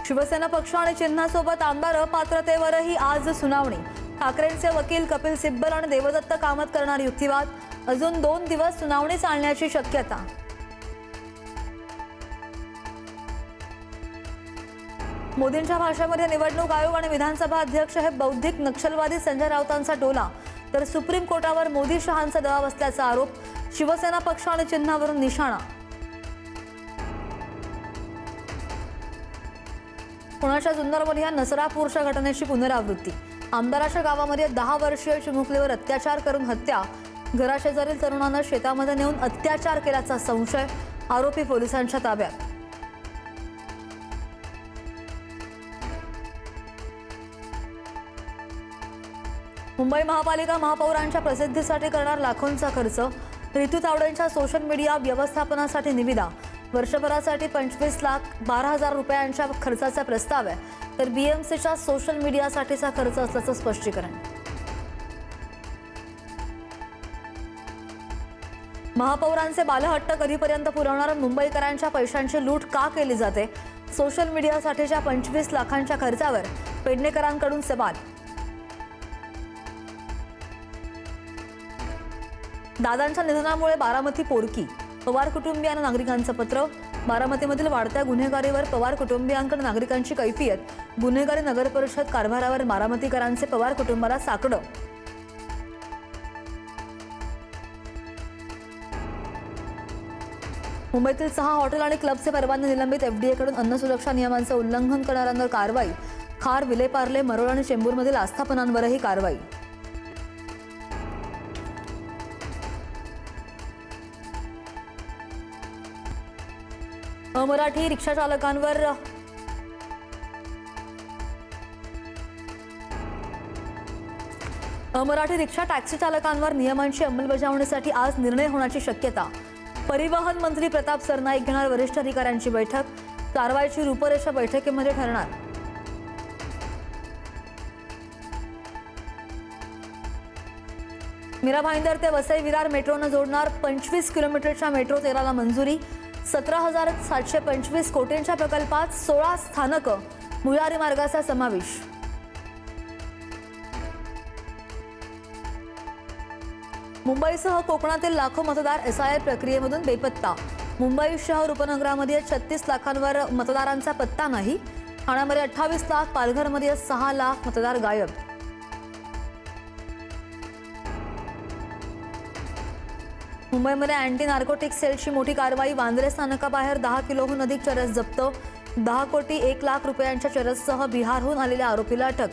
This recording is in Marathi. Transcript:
शिवसेना पक्ष आणि चिन्हासोबत आमदार अपात्रतेवरही आज सुनावणी। ठाकरेंचे वकील कपिल सिब्बल आणि देवदत्त कामत करणार युक्तिवाद। अजून 2 दिवस सुनावणी चालण्याची शक्यता। मोदींच्या भाषणामध्ये निवडणूक आयोग आणि विधानसभा अध्यक्ष हे बौद्धिक नक्षलवादी संजय राऊतांचा टोला, तर सुप्रीम कोर्टावर मोदी शहांचा दबाव असल्याचा आरोप। शिवसेना पक्ष आणि चिन्हावरून निशाणा। पुण्याच्या जुन्नरमध्ये नसरापूरच्या घटनेची पुनरावृत्ती। आमदाराच्या गावामध्ये 10 वर्षीय चिमुकलीवर अत्याचार करून हत्या। घराशेजारील तरुणानं शेतामध्ये नेऊन अत्याचार केल्याचा संशय। आरोपी पोलिसांच्या ताब्यात। मुंबई महापालिका महापौरांच्या प्रसिद्धीसाठी करणार लाखोंचा खर्च। ऋतू तावडेंच्या सोशल मीडिया व्यवस्थापनासाठी निविदा। वर्षभरासाठी 25,12,000 रुपयांच्या खर्चाचा प्रस्ताव आहे, तर बीएमसीच्या सोशल मीडियासाठीचा खर्च असल्याचं स्पष्टीकरण। महापौरांचे बालहट्ट कधीपर्यंत पुरवणार? मुंबईकरांच्या पैशांची लूट का केली जाते? सोशल मीडियासाठीच्या 25 लाखांच्या खर्चावर पेडणेकरांकडून सवाल। दादांच्या निधनामुळे बारामती पोरकी। पवार कुटुंबियांना नागरिकांचं पत्र। बारामतीमधील वाढत्या गुन्हेगारीवर पवार कुटुंबियांकडे नागरिकांची कैफियत। गुन्हेगारी नगरपरिषद कारभारावर बारामतीकरांचे पवार कुटुंबाला साकडं। मुंबईतील 6 हॉटेल आणि क्लबचे परवाने निलंबित। एफडीएकडून अन्न सुरक्षा नियमांचं उल्लंघन करणाऱ्यांवर कारवाई। खार, विलेपार्ले, मरोळ आणि चेंबूरमधील आस्थापनांवरही कारवाई। अमराठी रिक्षाचालकांवर टॅक्सी चालकांवर नियमांची अंमलबजावणीसाठी आज निर्णय होण्याची शक्यता। परिवहन मंत्री प्रताप सरनाईक घेणार वरिष्ठ अधिकाऱ्यांची बैठक। कारवाईची रूपरेषा बैठकीमध्ये ठरणार। मीरा भाईंदर ते वसई विरार मेट्रोनं जोडणार। 25 किलोमीटरच्या मेट्रो तेराला मंजुरी। 17,725 कोटींच्या प्रकल्पात 16 स्थानकं, भुयारी मार्गाचा समावेश। मुंबईसह कोकणातील लाखो मतदार एसआयआर प्रक्रियेमधून बेपत्ता। मुंबई शहर उपनगरामध्ये 36 लाखांवर मतदारांचा पत्ता नाही। ठाण्यामध्ये 28 लाख, पालघरमध्ये 6 लाख मतदार गायब। मुंबईमध्ये अँटी नार्कोटिक्स सेलची मोठी कारवाई। वांद्रे स्थानकाबाहेर 10 किलोहून अधिक चरस जप्त। 10 कोटी 1 लाख रुपयांच्या चरससह बिहारहून आलेल्या आरोपीला अटक।